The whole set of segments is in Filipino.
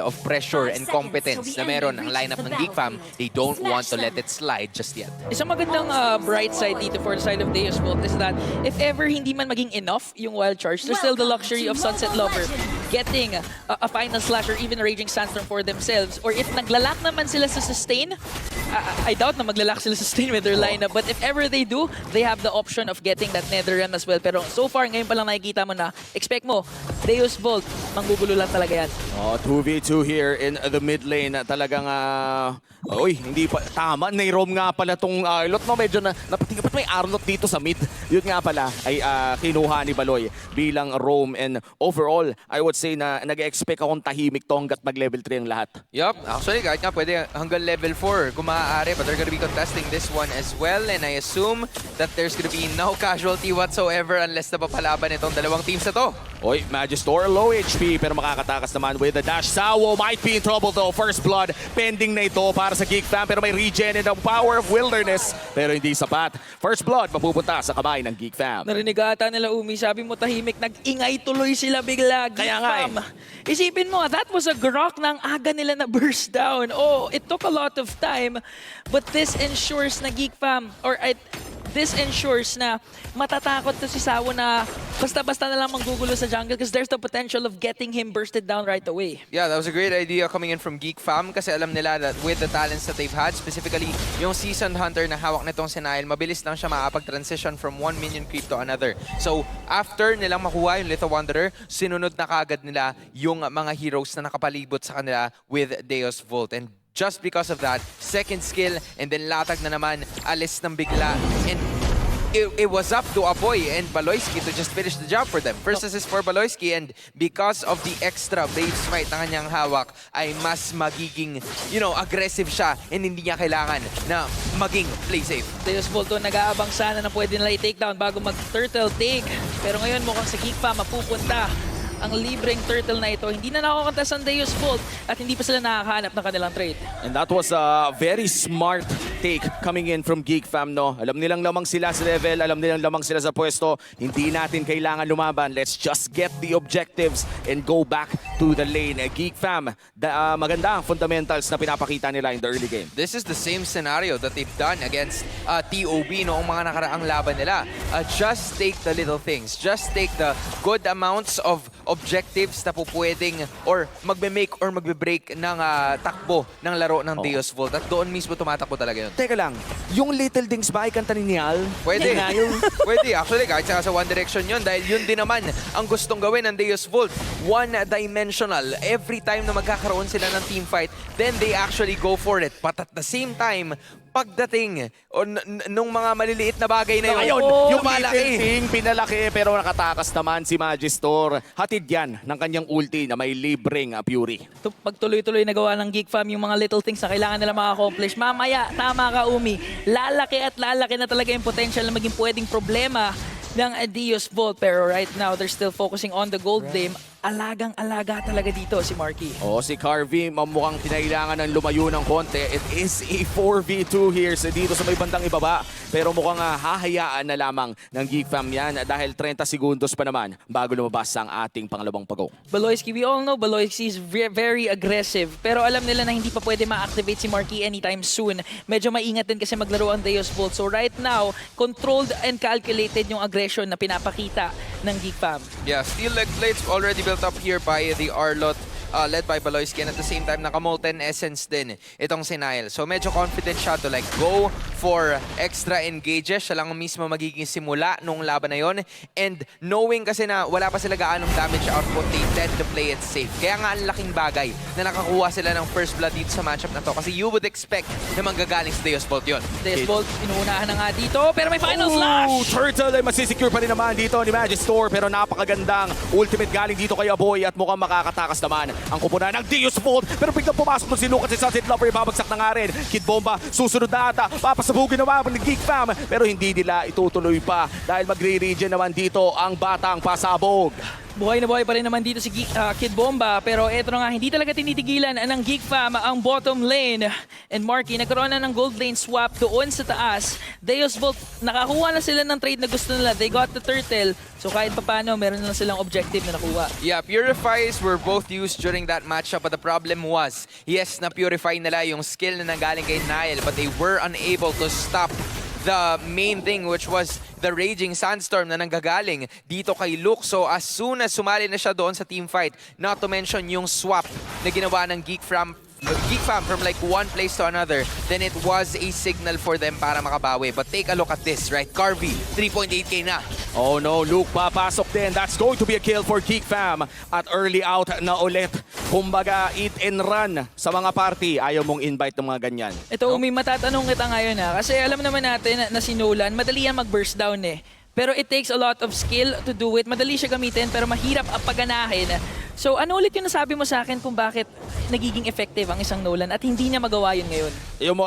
of pressure and competence na meron ang lineup ng Geek Fam, they don't want to let it slide just yet. Isang magandang bright side dito for the side of Deus Vult is that if ever hindi man maging enough yung Wild Charge, there's still the luxury of Sunset Lover getting a Final Slash or even a Raging Sandstorm for themselves. Or if naglalak naman sila sa sustain, I doubt na maglalak sila sa sustain with their lineup. But if ever they do, they have the option of getting that Nether Realm as well. Pero so far, ngayon pa lang nakikita mo na, expect mo, Deus Vult, manggugulo lang talaga yan. 2v2 here in the mid lane. Talagang, hindi pa, tama. Nairoam nga pala tong Arlot, no? Medyo napatingin pa may Arlot dito sa mid. Yun nga pala ay kinuha ni Baloy bilang roam. And overall, I would say na nag-expect akong tahimik to hanggat mag-level 3 ang lahat. Yup, actually kahit nga pwede hanggang level 4 kung maaari, but they're gonna be contesting this one as well, and I assume that there's gonna be no casualty whatsoever unless napapalaban itong dalawang teams na to. Oy, Magister low HP pero makakatakas naman with the dash. Sawo might be in trouble though. First blood pending na ito para sa Geek Fam pero may regen and the power of wilderness pero hindi sapat. First blood mapupunta sa kamay ng Geek Fam. Narinig ata nila Umi, sabi mo tahimik, nag-ingay tuloy sila bigla. Geek Kaya nga Fam. Isipin mo, that was a grok ng aga nila na burst down. Oh, it took a lot of time, but this ensures na Geek Fam, this ensures na matatakot to si Sawo na basta-basta na lang manggugulo sa jungle because there's the potential of getting him bursted down right away. Yeah, that was a great idea coming in from Geek Fam kasi alam nila that with the talents that they've had, specifically yung Seasoned Hunter na hawak nitong si Nile, mabilis lang siya makapag-transition from one minion creep to another. So, after nilang makuha yung Little Wanderer, sinunod na kagad nila yung mga heroes na nakapalibot sa kanila with Deus Vult. And just because of that, second skill and then latag na naman, alis ng bigla. And it was up to Aboy and Baloyski to just finish the job for them. First assist for Baloyski, and because of the extra base fight na kanyang hawak, ay mas magiging, aggressive siya and hindi niya kailangan na maging play safe. Deus Vult nag-aabang sana na pwede nila i-take down bago mag-turtle take. Pero ngayon mukhang si Geek Fam mapupunta ang libreng turtle na ito. Hindi na nakakontas ang Deus Vult at hindi pa sila nakakahanap ng kanilang trade. And that was a very smart take coming in from Geek Fam, no? Alam nilang lamang sila sa level, alam nilang lamang sila sa pwesto. Hindi natin kailangan lumaban. Let's just get the objectives and go back to the lane. Geek Fam, maganda ang fundamentals na pinapakita nila in the early game. This is the same scenario that they've done against TOB noong mga nakaraang laban nila. Just take the little things. Just take the good amounts of objectives na po pwedeng or magbe-make or magbe-break ng takbo ng laro ng Deus Vult. At doon mismo tumatakbo talaga yun. Teka lang, yung Little Things ba ay kanta ni Niall? Pwede. Pwede. Actually, kahit sa One Direction yun, dahil yun din naman ang gustong gawin ng Deus Vult. One-dimensional. Every time na magkakaroon sila ng team fight, then they actually go for it. But at the same time, pagdating nung mga maliliit na bagay na yun, Yung Little Thing, pinalaki pero nakatakas naman si Magister. Hatid yan ng kanyang ulti na may libreng Fury. Pag tuloy-tuloy nagawa ng Geek Fam yung mga little things na kailangan nila ma-accomplish, mamaya, tama ka Umi, lalaki at lalaki na talaga yung potential na maging pwedeng problema ng Deus Vult. Pero right now, they're still focusing on the gold flame. Alagang-alaga talaga dito si Marky. Si Carvey, mukhang kinailangan ng lumayo ng konti. It is a 4v2 here dito sa may bandang ibaba. Pero mukhang hahayaan na lamang ng Geek Fam yan dahil 30 segundos pa naman bago lumabas ang ating pangalawang pagong. Baloyski, we all know Baloyski is very aggressive. Pero alam nila na hindi pa pwede ma-activate si Marky anytime soon. Medyo maingat din kasi maglaro ang Deus Vult. So right now, controlled and calculated yung aggression na pinapakita ng Geek Fam. Yeah, Steel Leg Plates already built up here by the Arlot, led by Baloyski, and at the same time naka-Molten Essence din itong si Nile. So medyo confident siya to go for extra engages. Siya lang mismo magiging simula nung laban na yon. And knowing kasi na wala pa sila gaanong damage output, they tend to play it safe. Kaya nga ang laking bagay na nakakuha sila ng first blood dito sa matchup na to. Kasi you would expect na manggagaling sa Deus Vult yun. Deus Vult, inuunahan na nga dito, pero may final slash! Turtle ay masisecure pa rin naman dito ni Magister pero napakagandang ultimate galing dito kay Aboy at mukhang makakatakas naman ang kupunan ng Deus Vult. Pero biglang pumasok si Lucas si Sunset Lover, babagsak na nga rin. Kid Bomba, susunod na ata. Papasabugin naman ng Geek Fam. Pero hindi nila itutuloy pa dahil magre-regen naman dito ang batang pasabog. Buhay na buhay pa rin naman dito si Kid Bomba, pero eto na nga, hindi talaga tinitigilan ng Geek Fam ang bottom lane. And Marky, nagkaroon na ng gold lane swap doon sa taas. Deus Volt, nakakuha na sila ng trade na gusto nila. They got the turtle. So kahit papano, meron na silang objective na nakuha. Yeah, Purifies were both used during that matchup, but the problem was, yes, na-purify nila yung skill na nanggaling kay Nile, but they were unable to stop the main thing, which was the Raging Sandstorm na nanggagaling dito kay Luke. So as soon as sumali na siya doon sa team fight, not to mention yung swap na ginawa ng Geek Fam from like one place to another, then it was a signal for them para makabawi. But take a look at this, right? Carvey, 3.8k na. Oh no, Luke papasok din. That's going to be a kill for Geek Fam. At early out na ulit. Kumbaga, eat and run sa mga party. Ayaw mong invite ng mga ganyan. Ito, Umi, matatanong kita ngayon kasi alam naman natin na si Nolan, madali yan mag-burst down Pero it takes a lot of skill to do it. Madali siya gamitin pero mahirap ang paganahin. So ano ulit yung nasabi mo sa akin kung bakit nagiging effective ang isang Nolan at hindi niya magawa yun ngayon? Yung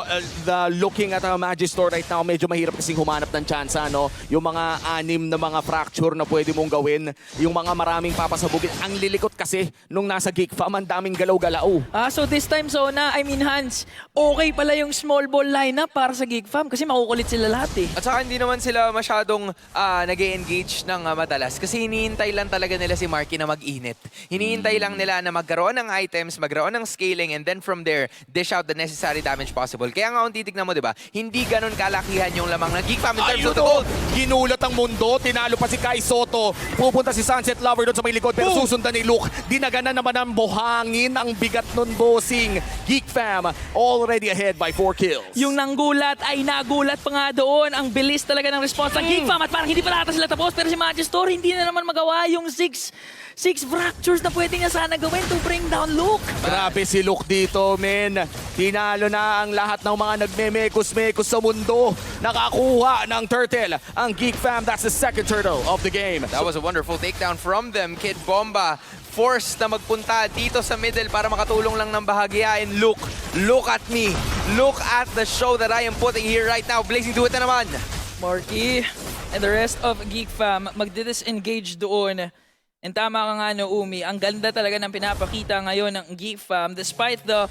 looking at Magister right now, medyo mahirap kasing humanap ng chance, no? Yung mga 6 na mga fracture na pwede mong gawin, yung mga maraming papasabugin. Ang lilikot kasi nung nasa Geek Fam, ang daming galaw-galao. So this time, Zona, Hans, okay pala yung small ball lineup para sa Geek Fam kasi makukulit sila lahat At saka hindi naman sila masyadong nag-engage ng madalas kasi hinihintay lang talaga nila si Marky na mag-init. Hinihintay lang nila na magkaroon ng items, magkaroon ng scaling, and then from there, dish out the necessary damage possible. Kaya nga kung titignan mo, di ba, hindi ganun kalakihan yung lamang ng Geek Fam in terms of the gold. Ginulat ang mundo, tinalo pa si Kai Soto. Pupunta si Sunset Lover doon sa may likod, pero susundan ni Luke. Dinagana naman ang buhangin, ang bigat nun, bossing. Geek Fam already ahead by 4 kills. Yung nanggulat ay nagulat pa nga doon. Ang bilis talaga ng response ng Geek Fam at parang hindi pa lahat sila tapos. Pero si Magister hindi na naman magawa yung 6 fractures na pwede niya sana gawin to bring down Luke. Grabe si Luke dito, men. Tinalo na ang lahat ng mga nagmemekos-mekos sa mundo. Nakakuha ng turtle. Ang Geek Fam, that's the second turtle of the game. That was a wonderful takedown from them. Kid Bomba forced na magpunta dito sa middle para makatulong lang ng bahagya. And look at me. Look at the show that I am putting here right now. Blazing to it na naman. Marky and the rest of Geek Fam magdi-disengage doon. And tama ka nga, Umi, ang ganda talaga ng pinapakita ngayon ng Geek Fam despite the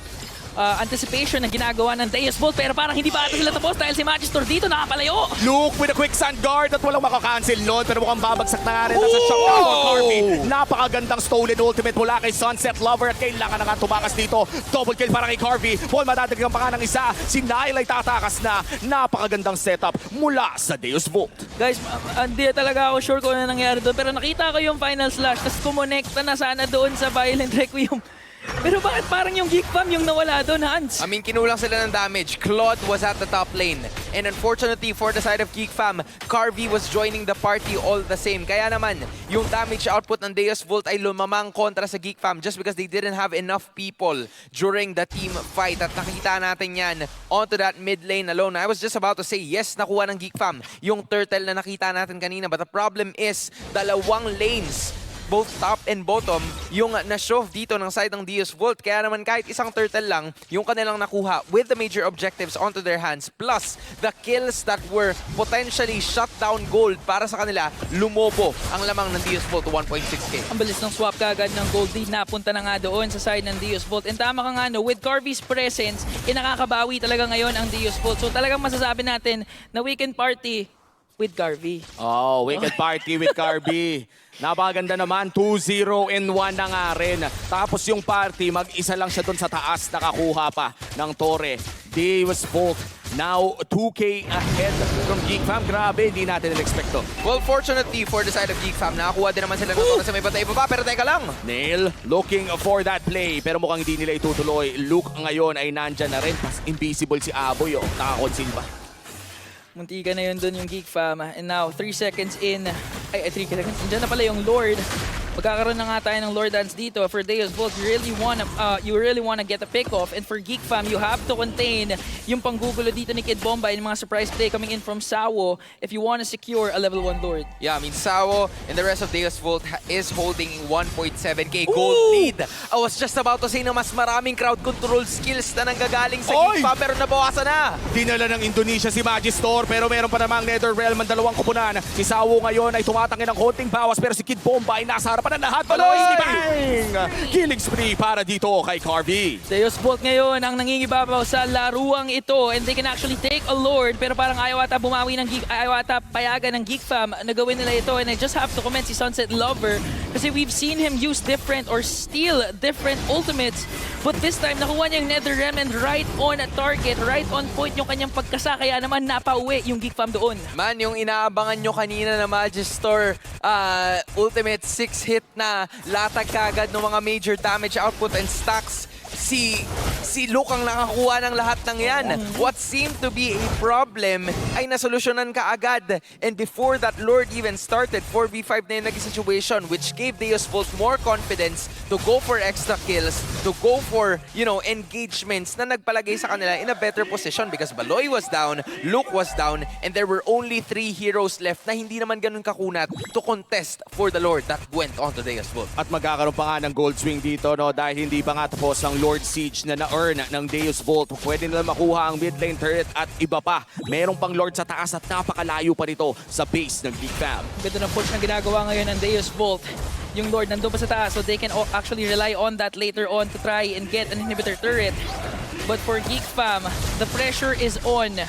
anticipation na ginagawa ng Deus Volt, pero parang hindi pa ata sila tapos dahil si Magister dito nakapalayo. Luke with a quick sand guard at walang makakancel nun, pero mukhang babagsak na nga rin. Nasa shutdown for Carvey. Napakagandang stolen ultimate mula kay Sunset Lover at kailangan na nga tumakas dito. Double kill para kay Carvey. Paul, madadagdagan pa nga ng isa. Si Nile ay tatakas na. Napakagandang setup mula sa Deus Volt. Guys, hindi talaga ako sure kung ano nangyari doon, pero nakita ko yung final slash, tapos kumonekta na sana doon sa Violent Requiem. Pero bakit parang yung Geek Fam yung nawala doon, Hans? I mean, kinulang sila ng damage. Claude was at the top lane. And unfortunately, for the side of Geek Fam, Carvey was joining the party all the same. Kaya naman, yung damage output ng Deus Volt ay lumamang kontra sa Geek Fam just because they didn't have enough people during the team fight. At nakita natin yan onto that mid lane alone. I was just about to say, yes, nakuha ng Geek Fam yung turtle na nakita natin kanina. But the problem is, dalawang lanes, both top and bottom, yung na-shove dito ng side ng Deus Volt. Kaya naman kahit isang turtle lang, yung kanilang nakuha with the major objectives onto their hands, plus the kills that were potentially shutdown gold para sa kanila, lumobo ang lamang ng Deus Volt to 1.6k. Ang bilis ng swap kagad ng gold lead, napunta na nga doon sa side ng Deus Volt. And tama ka nga, with Carvey's presence, nakakabawi talaga ngayon ang Deus Volt. So talagang masasabi natin na weekend party with Carvey. Oh, wicked party with Carvey. Napakaganda naman, 2-0 in 1 na nga rin. Tapos yung party, mag-isa lang siya doon sa taas, nakakuha pa ng Torre. Deus Volt, now 2K ahead from Geek Fam. Grabe, hindi natin in-expect to. Well, fortunately for the side of Geek Fam, nakakuha din naman sila ng Torre sa may bantay pa. Pero teka lang, Neil looking for that play, pero mukhang hindi nila itutuloy. Luke ngayon ay nandyan na rin. Pas invisible si Aboy, nakakonsil ba? Muntika na yun doon yung Geek Fam. And now, 3 seconds in. 3 seconds. Diyan na pala yung Lord. Magkakaroon na nga tayo ng Lord Dance dito. For Deus Volt, you really wanna get a pick off. And for Geek Fam, you have to contain yung panggugulo dito ni Kid Bomba and mga surprise play coming in from Sawo if you wanna secure a level 1 Lord. yeah, I mean, Sawo and the rest of Deus Volt is holding 1.7k gold lead. I was just about to say na mas maraming crowd control skills na nanggagaling sa Geek Fam, pero nabawasan na. Dinala ng Indonesia si Magister, pero meron pa namang Netherrealm ang dalawang kupunan. Si Sawo ngayon ay tumatangin ng konting bawas, pero si Kid Bomba ay nasa para pa ng lahat. Baloy! Bang! Killing spree para dito kay Carvey. Deus Bolt ngayon ang nangingibabaw sa laruang ito and they can actually take a Lord pero parang ayaw ata bumawi ng ayaw ata payagan ng Geek Fam na gawin nila ito, and I just have to comment si Sunset Lover kasi we've seen him use different or steal different ultimates, but this time nakuha niya yung Nether Realm and right on target, right on point yung kanyang pagkasa, kaya naman napauwi yung Geek Fam doon. Man, yung inaabangan nyo kanina na Magister Ultimate 6-hit na latag kagad ng mga major damage output and stacks, si Luke ang nakakuha ng lahat ng yan. What seemed to be a problem ay nasolusyonan ka agad. And before that Lord even started, 4v5 na yung naging situation, which gave Deus Bolt more confidence to go for extra kills, to go for, engagements na nagpalagay sa kanila in a better position because Baloy was down, Luke was down, and there were only 3 heroes left na hindi naman ganun kakunat to contest for the Lord that went on to Deus Bolt. At magkakaroon pa nga ng gold swing dito, no, dahil hindi pa nga tapos ang Lord Siege na na-earn ng Deus Bolt. Pwede nila makuha ang mid lane turret at iba pa. Merong pang Lord sa taas at napakalayo pa nito sa base ng Geek Fam. Ganda ng push na ginagawa ngayon ng Deus Bolt. Yung Lord nandun pa sa taas, so they can actually rely on that later on to try and get an inhibitor turret. But for Geek Fam, the pressure is on.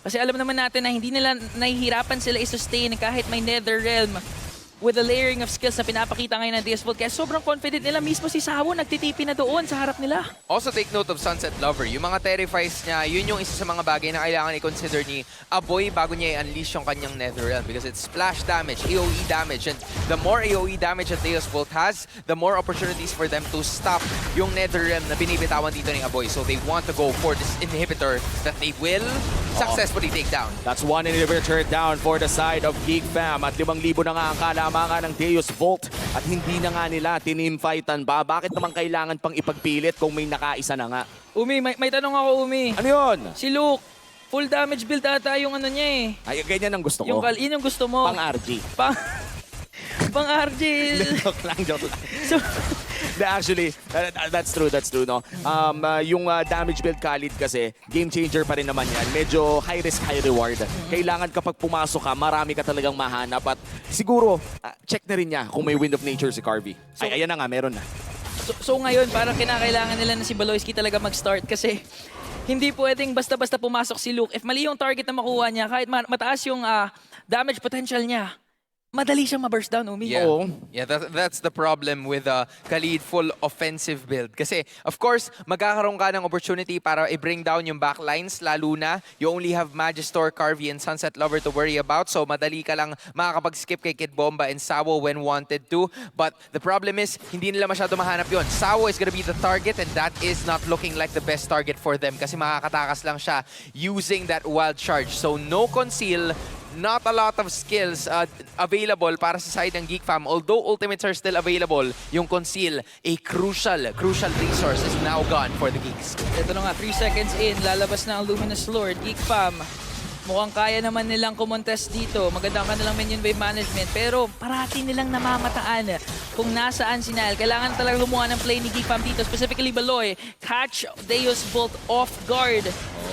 Kasi alam naman natin na hindi nila nahihirapan sila i-sustain kahit may Nether Realm with the layering of skills na pinapakita ngayon ng Deus Bolt. Kaya sobrang confident nila. Mismo si Sawo nagtitipi na doon sa harap nila. Also take note of Sunset Lover. Yung mga terrifies niya, yun yung isa sa mga bagay na kailangan i-consider ni Aboy bago niya i-unleash yung kanyang Nether Realm because it's splash damage, AoE damage, and the more AoE damage that Deus Bolt has, the more opportunities for them to stop yung Nether Realm na binibitawan dito ni Aboy. So they want to go for this inhibitor that they will successfully take down. That's one inhibitor down for the side of Geek Fam at 5,000 na nga ang kalamangan ng Deus Bolt at hindi na nga nila tinimfightan ba? Bakit naman kailangan pang ipagpilit kung may nakaisa na nga? Umi, may tanong ako, Umi. Ano yun? Si Luke, full damage build ata yung ano niya eh. Ay, ganyan ang gusto ko. Yun yung gusto mo. Pang RG. Pang RG. Joke lang, joke lang. So, Actually, that's true, no? Yung damage build Khalid kasi, game changer pa rin naman yan. Medyo high risk, high reward. Kailangan kapag pumasok ka, marami ka talagang mahanap. At siguro, check na rin niya kung may Wind of Nature si Carvey. Ay, ayan na nga, meron na. so ngayon, parang kinakailangan nila na si Baloyski talaga mag-start kasi hindi pwedeng basta-basta pumasok si Luke. If mali yung target na makuha niya, kahit mataas yung damage potential niya, madali siyang ma-burst down, Umi. Oo. Yeah, that's the problem with Khalid full offensive build. Kasi, of course, magkakaroon ka ng opportunity para i-bring down yung backlines, lalo na you only have Magister, Carvey, and Sunset Lover to worry about. So, madali ka lang makakapag-skip kay Kid Bomba and Sawo when wanted to. But the problem is, hindi nila masyado mahanap yun. Sawo is gonna be the target and that is not looking like the best target for them kasi makakatakas lang siya using that wild charge. So, no conceal, not a lot of skills available para sa side ng Geek Fam. Although ultimates are still available, yung conceal, a crucial resource is now gone for the Geeks. Ito na nga, 3 seconds in, lalabas na ang Luminous Lord. Geek Fam, mukhang kaya naman nilang kumontest dito. Maganda ang kanilang minion wave management. Pero parati nilang namamataan kung nasaan si Nile. Kailangan talaga lumuha ng play ni Geek Fam dito. Specifically Baloy, catch Deus Bolt off guard.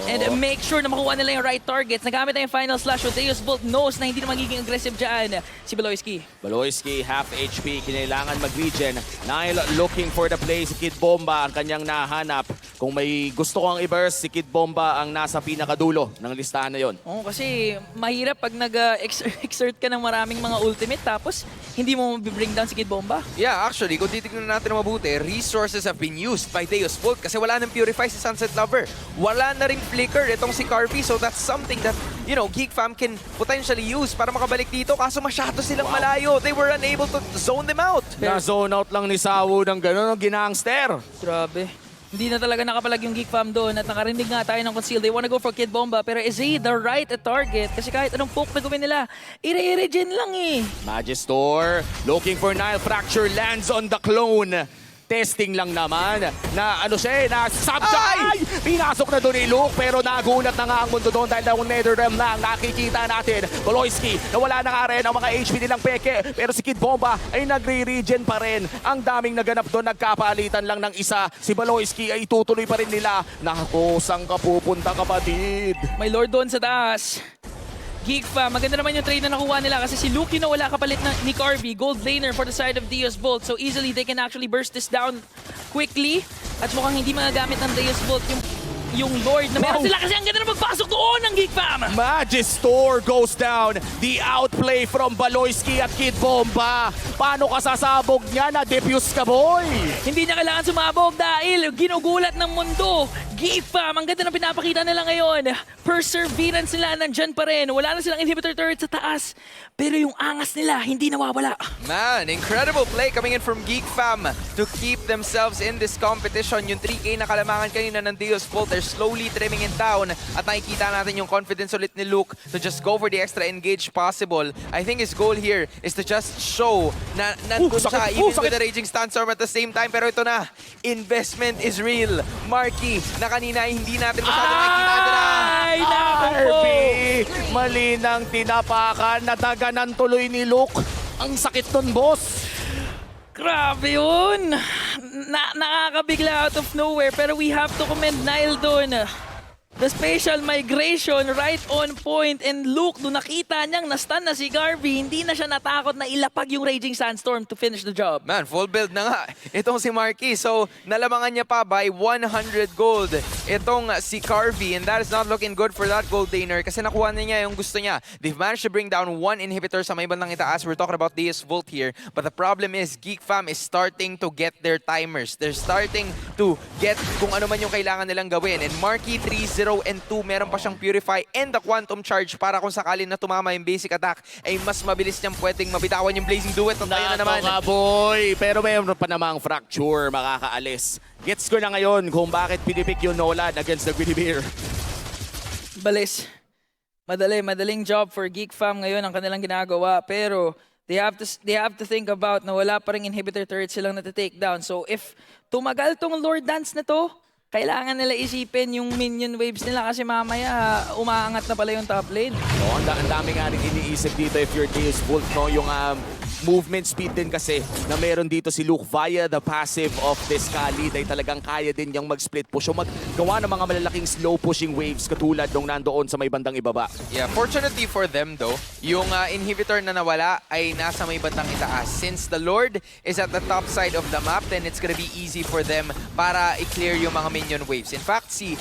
And make sure na makuha nila yung right targets. Nagamit na yung final slash. So Deus Bolt knows na hindi na magiging aggressive dyan. Si Baloyski. Baloyski, half HP, kinailangan mag-regen. Nile looking for the play. Si Kid Bomba ang kanyang nahanap. Kung may gusto kong i-burst, si Kid Bomba ang nasa pinakadulo ng listahan na yon. Oo, kasi mahirap pag nag-exert ka ng maraming mga ultimate tapos hindi mo bring down si Kid Bomba. Yeah, actually, kung titignan natin na mabuti, resources have been used by Deus Bolt kasi wala nang Purify si Sunset Lover. Wala na ring Flicker itong si Carvey, so that's something that, Geek Fam can potentially use para makabalik dito kaso masyado silang malayo. They were unable to zone them out. Na-zone out lang ni Sawo ng gano'n, ginangster. Grabe. Hindi na talaga nakapalag yung Geek Fam doon at nakarinig nga tayo ng conceal. They wanna go for Kid Bomba pero is he the right target? Kasi kahit anong poke na gawin nila, i-regen lang eh. Magister looking for Nile. Fracture lands on the clone. Testing lang naman na na subjay! Pinasok na doon ni Luke pero nagulat na nga ang mundo doon dahil daw Nether Realm na ang nakikita natin. Baloyski, nawala na nga rin ang mga HP nilang peke pero si Kid Bomba ay nagre-regen pa rin. Ang daming naganap doon, nagkapalitan lang ng isa. Si Baloyski ay tutuloy pa rin nila. Naku, saan ka pupunta kapatid? May Lord doon sa taas. Geek Fam, maganda naman yung trade na nakuha nila kasi si Luke yung wala kapalit na ni Carvey, gold laner for the side of Deus Volt. So easily they can actually burst this down quickly. At mukhang hindi magagamit ng Deus Volt yung Lord na meron Wow. sila kasi ang ganda na magpasok doon ng Geek Fam. Magistor goes down. The outplay from Baloyski at Kid Bomba. Paano ka sasabog niya? Na-defuse ka, boy! Hindi niya kailangan sumabog dahil ginugulat ng mundo. Geek Fam, ang ganda ng pinapakita nila ngayon. Perseverance nila, nandyan pa rin. Wala na silang inhibitor turret sa taas. Pero yung angas nila, hindi nawawala. Man, incredible play coming in from Geek Fam to keep themselves in this competition. Yung 3K na kalamangan kanina ng Deus Volt, they're slowly trimming it down. At nakikita natin yung confidence ulit ni Luke to just go for the extra engage possible. I think his goal here is to just show na nandun siya sakit. even Sakit. with the Raging Sandstorm at the same time. Pero ito na, investment is real. Marky, na kanina hindi natin masyado nakikita na. Ay, naku po. Harvey! Mali ng tinapakan. Nadaganan tuloy ni Luke. Ang sakit nun, boss. Grabe yun! Nakakabigla out of nowhere pero we have to commend Nile doon. The spatial migration right on point and Luke, nung nakita niyang na-stun na si Garvey, hindi na siya natakot na ilapag yung Raging Sandstorm to finish the job. Man, full build na nga. Itong si Marky. So, nalamangan niya pa by 100 gold. Itong si Carvey. And that is not looking good for that gold laner kasi nakuha na niya yung gusto niya. They've managed to bring down one inhibitor sa may bandang itaas. We're talking about Deus Volt here. But the problem is, Geek Fam is starting to get their timers. They're starting to get kung ano man yung kailangan nilang gawin. And Marky 3-0 and 2, meron pa siyang Purify and the Quantum Charge para kung sakali na tumama yung basic attack, ay mas mabilis niyang pwedeng mabitawan yung Blazing Duet. Tayo na naman. Nako nga, boy. Pero mayroon pa namang fracture makakaalis. Gets ko na ngayon kung bakit pinipik yung Nolan against the Greedy Bear. Balis. Madaling job for Geek Fam ngayon ang kanilang ginagawa pero they have to think about na wala pa ring inhibitor turret silang na-take down. So if tumagal tong Lord Dance na to, kailangan nila isipin yung minion waves nila kasi mamaya umaangat na pala yung top lane. No, ang dami nga rin iniisip dito if you're Deus Volt, no? Yung movement speed din kasi na meron dito si Luke via the passive of this Khalid ay talagang kaya din niyang mag-split push o maggawa ng mga malalaking slow pushing waves katulad nung nandoon sa may bandang ibaba. Yeah, fortunately for them though, yung inhibitor na nawala ay nasa may bandang itaas. Since the Lord is at the top side of the map, then it's gonna be easy for them para i-clear yung mga minion waves. In fact, si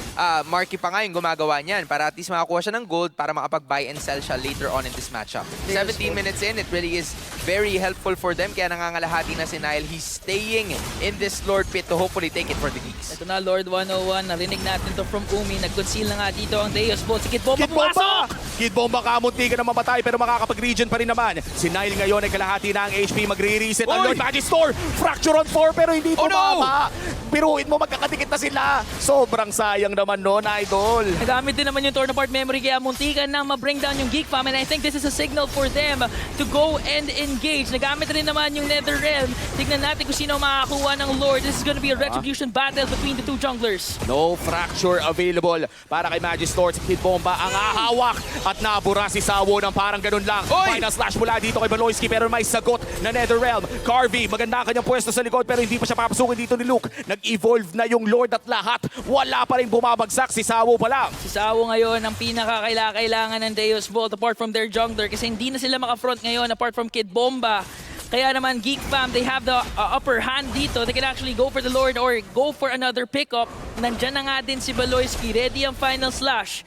Marky pa nga yung gumagawa niyan para at least makakuha siya ng gold para makapag-buy and sell siya later on in this matchup. 17 minutes in, it really is very helpful for them. Kaya nangangalahati na si Nile. He's staying in this Lord pit to hopefully take it for the Geeks. Ito na, Lord 101. Narinig natin to from Umi. Nag-conceal na nga dito ang Deus Volt. Si Kid Bomba pumasok! Kid Bomba kamunti ka na mamatay pero makakapag-region pa rin naman. Si Nile ngayon ay kalahati na ang HP. Magre-reset ang Oy! Lord Magistor. Fracture on 4 pero hindi Oh, no! tumama. Biruin mo, magkakadikit na sila. Sobrang sayang naman nun, idol. Nagamit din naman yung torn apart memory kaya muntikan na ma-bring down yung Geek Fam and I think this is a signal for them to go and engage. Nagamit rin naman yung Nether Realm. Tignan natin kung sino makakakuha ng Lord. This is gonna be a retribution battle between the two junglers. No fracture available para kay Magistor. Si Kid Bomba ang ahawak at nabura si Sawo ng parang ganun lang. Oy! Final slash mula dito kay Baloyski pero may sagot na Nether Realm. Carvey, maganda ang kanyang pwesto sa likod pero hindi pa siya papasukin dito ni Luke. Nag-evolve na yung Lord at lahat. Wala pa rin bumabagsak. Si Sawo pa lang. Si Sawo ngayon ang pinakakailangan ng Deus Volt apart from their jungler kasi hindi na sila maka-front ngayon apart from Kid Bomba. Kaya naman Geek Fam, they have the upper hand dito. They can actually go for the Lord or go for another pickup. Nandyan na nga din si Baloyski. Ready ang final slash.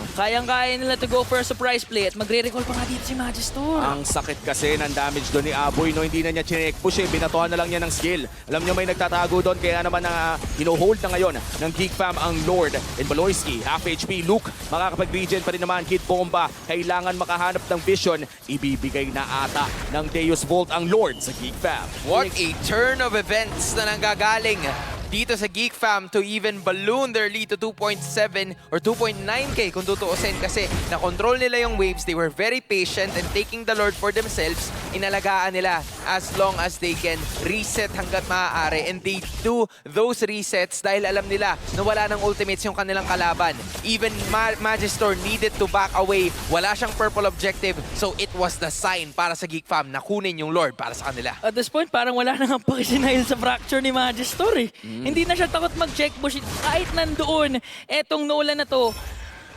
Kayang-kaya nila to go for a surprise play at magre-recall pa nga dito si Magistor. Ang sakit kasi ng damage doon ni Aboy, no? Hindi na niya chinek push eh. Binatuhan na lang niya ng skill. Alam niyo may nagtatago doon kaya naman hino-hold na ngayon ng Geek Fam ang Lord. And Baloyski, half HP. Luke, makakapag-regen pa rin naman. Kid Bomba, kailangan makahanap ng vision. Ibibigay na ata ng Deus Volt ang Lord sa Geek Fam. What a turn of events na nanggagaling dito sa Geek Fam to even balloon their lead to 2.7 or 2.9k kung tutuusin kasi na-control nila yung waves. They were very patient and taking the Lord for themselves. Inalagaan nila as long as they can reset hanggat maaari. And they do those resets dahil alam nila na wala ng ultimates yung kanilang kalaban. Even Magistor needed to back away. Wala siyang purple objective. So it was the sign para sa Geek Fam na kunin yung Lord para sa kanila. At this point, parang wala na nga pakisinahil sa fracture ni Magistor eh. Hindi na siya takot mag-check push kahit nandoon etong Nolan na to.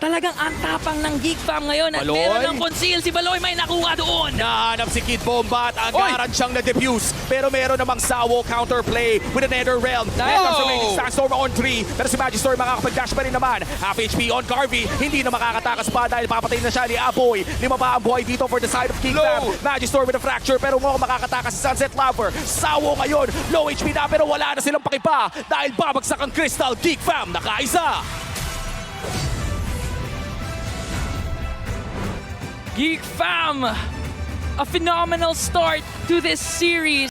Talagang ang tapang ng Geek Fam ngayon at Baloy. meron ng conceal. Si Baloy may nakuha doon. Nahanap si Kid Bomba at agaran siyang na-defuse. Pero meron namang Sawo counterplay with a Nether Realm. There comes the Raging Sandstorm on 3. Pero si Magister makakapag-dash pa rin naman. Half HP on Garvey. Hindi na makakatakas pa dahil papatay na siya ni Aboy. 5 pa ang buhay dito for the side of King Fam. Magister with a fracture pero mukhang makakatakas si Sunset Lover. Sawo ngayon. Low HP na pero wala na silang pakipa dahil babagsak ang Crystal. Geek Fam nakaisa. Geek Fam, a phenomenal start to this series.